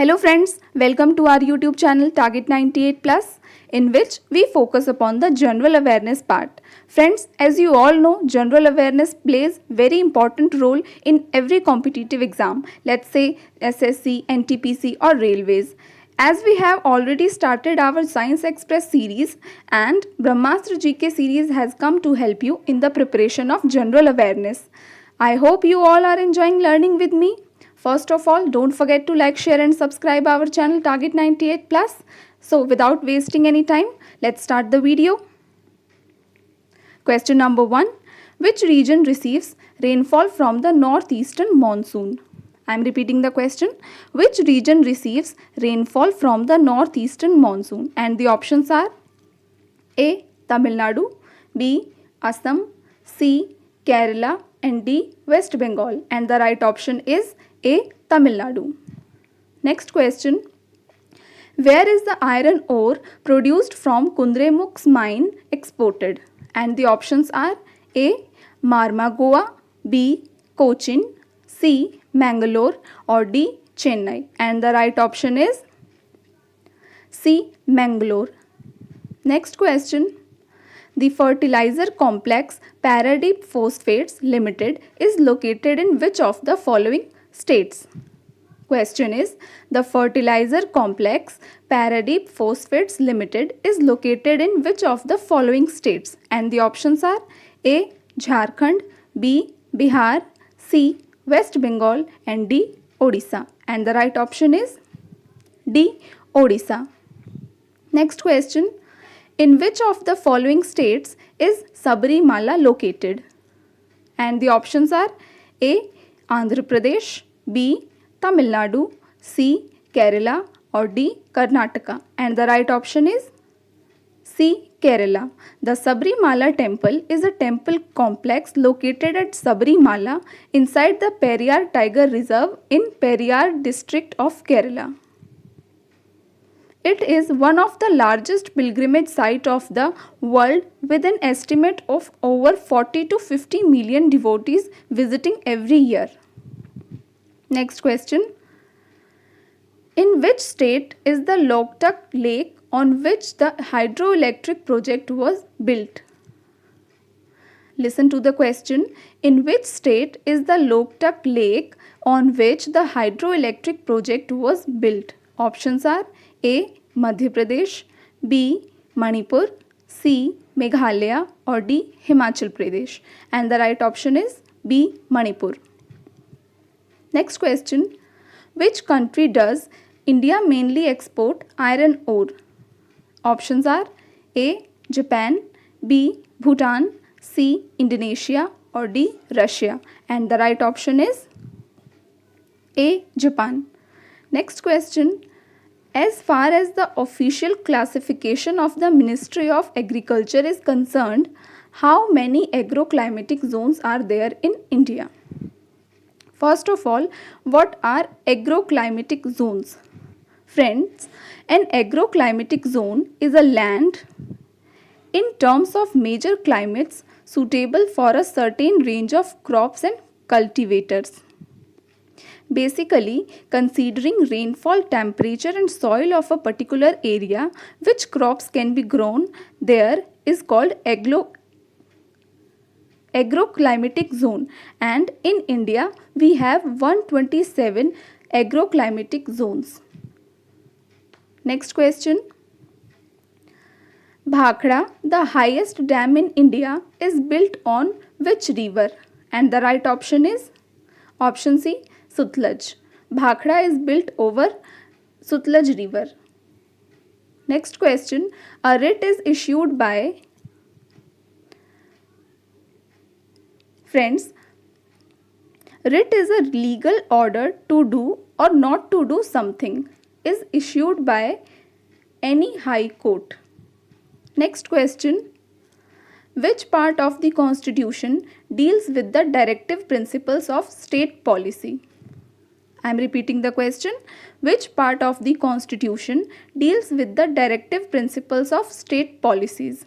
Hello friends, welcome to our YouTube channel Target 98 Plus, in which we focus upon the general awareness part. Friends, as you all know, general awareness plays very important role in every competitive exam, let's say SSC, NTPC or Railways. As we have already started our Science Express series and Brahmastra GK series has come to help you in the preparation of general awareness. I hope you all are enjoying learning with me. First of all, don't forget to like, share and subscribe our channel Target 98 Plus. So without wasting any time, let's start the video. Question number 1. Which region receives rainfall from the northeastern monsoon? I am repeating the question. Which region receives rainfall from the northeastern monsoon? And the options are A. Tamil Nadu, B. Assam, C. Kerala and D. West Bengal. And the right option is A. Tamil Nadu. Next question. Where is the iron ore produced from Kundremukh's mine exported? And the options are A. Marma, Goa, B. Cochin, C. Mangalore or D. Chennai. And the right option is C. Mangalore. Next question. The fertilizer complex Paradeep Phosphates Limited is located in which of the following states? Question is, the fertilizer complex Paradeep Phosphates Limited is located in which of the following states? And the options are A. Jharkhand, B. Bihar, C. West Bengal and D. Odisha. And the right option is D. Odisha. Next question. In which of the following states is Sabarimala located? And the options are A. Andhra Pradesh, B. Tamil Nadu, C. Kerala or D. Karnataka. And the right option is C. Kerala. The Sabarimala temple is a temple complex located at Sabarimala inside the Periyar Tiger Reserve in Periyar district of Kerala. It is one of the largest pilgrimage sites of the world with an estimate of over 40 to 50 million devotees visiting every year. Next question. In which state is the Loktak Lake on which the hydroelectric project was built? Listen to the question. In which state is the Loktak Lake on which the hydroelectric project was built? Options are A. Madhya Pradesh, B. Manipur, C. Meghalaya or D. Himachal Pradesh. And the right option is B. Manipur. Next question. Which country does India mainly export iron ore? Options are A. Japan, B. Bhutan, C. Indonesia or D. Russia. And the right option is A. Japan. Next question. As far as the official classification of the Ministry of Agriculture is concerned, how many agroclimatic zones are there in India? First of all, what are agroclimatic zones? Friends, an agroclimatic zone is a land in terms of major climates suitable for a certain range of crops and cultivators. Basically, considering rainfall, temperature and soil of a particular area, which crops can be grown there is called agroclimatic zone. And in India, we have 127 agroclimatic zones. Next question. Bhakra, the highest dam in India, is built on which river? And the right option is option C. Sutlej. Bhakra is built over Sutlej river. Next question. A writ is issued by Friends, writ is a legal order to do or not to do something, is issued by any high court. Next question. Which part of the Constitution deals with the directive principles of state policy? I am repeating the question. Which part of the Constitution deals with the directive principles of state policies?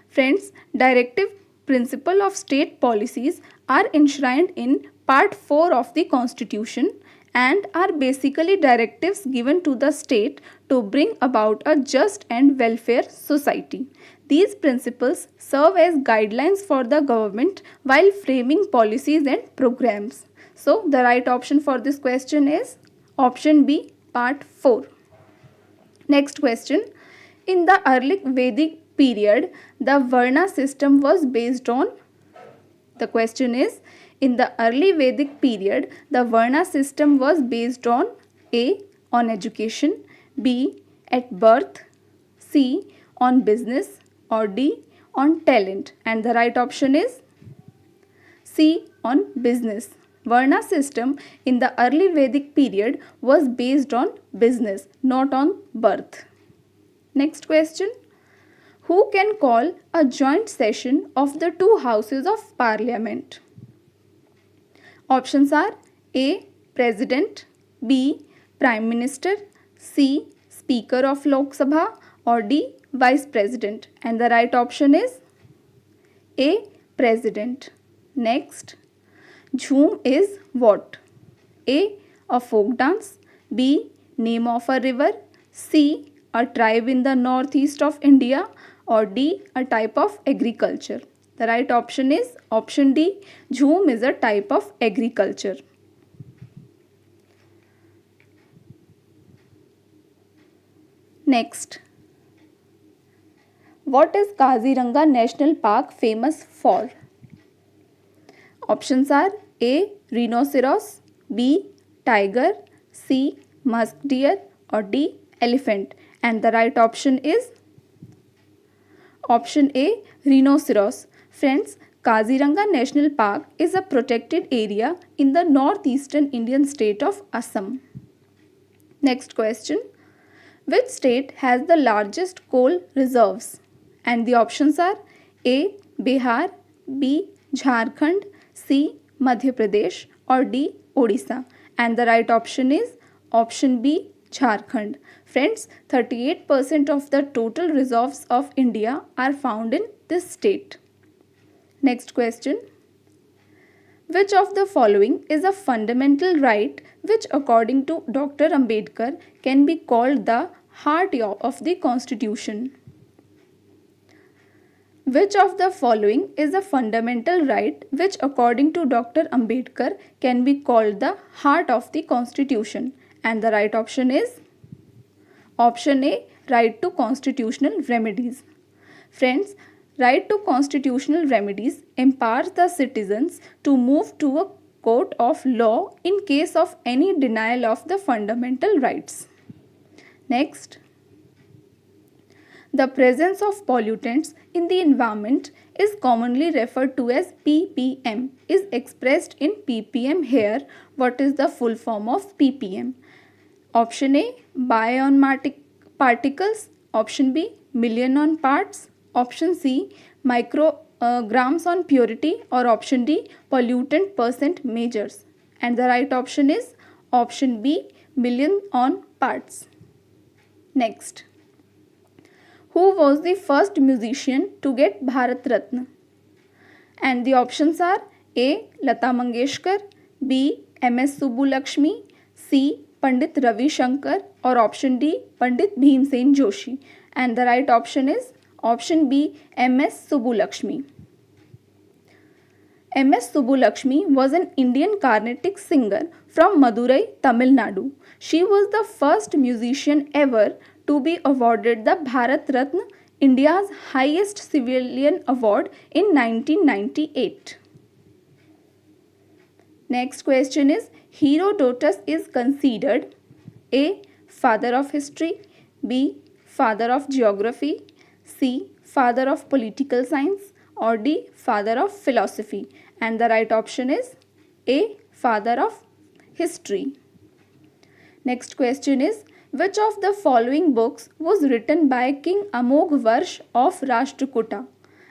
Friends, directive principle of state policies are enshrined in Part 4 of the Constitution and are basically directives given to the state to bring about a just and welfare society. These principles serve as guidelines for the government while framing policies and programs. So, the right option for this question is option B, part 4. Next question. In the early Vedic period, the Varna system was based on. The question is, in the early Vedic period, the Varna system was based on A. On education, B. At birth, C. On business, or D. On talent. And the right option is C. On business. Varna system in the early Vedic period was based on business, not on birth. Next question. Who can call a joint session of the two houses of parliament? Options are A. President, B. Prime Minister, C. Speaker of Lok Sabha, or D. Vice President. And the right option is A. President. Next. Jhoom is what? A. A folk dance, B. Name of a river, C. A tribe in the northeast of India, or D. A type of agriculture. The right option is option D. Jhoom is a type of agriculture. Next. What is Kaziranga National Park famous for? Options are A. Rhinoceros, B. Tiger, C. Musk deer, or D. Elephant. And the right option is option A. Rhinoceros. Friends, Kaziranga National Park is a protected area in the northeastern Indian state of Assam. Next question. Which state has the largest coal reserves? And the options are A. Bihar, B. Jharkhand, C. Madhya Pradesh, or D. Odisha. And the right option is option B. Jharkhand. Friends, 38% of the total reserves of India are found in this state. Next question. Which of the following is a fundamental right which according to Dr. Ambedkar can be called the heart of the Constitution? Which of the following is a fundamental right which according to Dr. Ambedkar can be called the heart of the Constitution? And the right option is option A. Right to constitutional remedies. Friends, right to constitutional remedies empowers the citizens to move to a court of law in case of any denial of the fundamental rights. Next. The presence of pollutants in the environment is commonly referred to as ppm, is expressed in ppm here. What is the full form of ppm? Option A. Bion particles. Option B. Million on parts. Option C. Micrograms on purity, or option D. Pollutant percent measures. And the right option is option B. Million on parts. Next. Who was the first musician to get Bharat Ratna? And the options are A. Lata Mangeshkar, B. M.S. Subbulakshmi, C. Pandit Ravi Shankar, or option D. Pandit Bhimsen Joshi. And the right option is option B. M.S. Subbulakshmi. M.S. Subbulakshmi was an Indian Carnatic singer from Madurai, Tamil Nadu. She was the first musician ever to be awarded the Bharat Ratna, India's highest civilian award, in 1998. Next question is, Herodotus is considered A. Father of history, B. Father of geography, C. Father of political science, or D. Father of philosophy. And the right option is A. Father of history. Next question is, which of the following books was written by King Amogh Varsh of Rashtrakuta?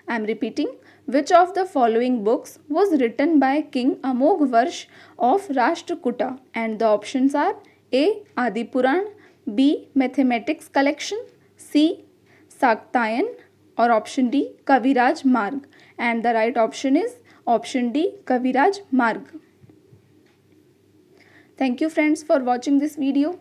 I am repeating. Which of the following books was written by King Amogh Varsh of Rashtrakuta? And the options are A. Adi Puran, B. Mathematics Collection, C. Saktayan, or option D. Kaviraj Marg. And the right option is option D. Kaviraj Marg. Thank you friends for watching this video.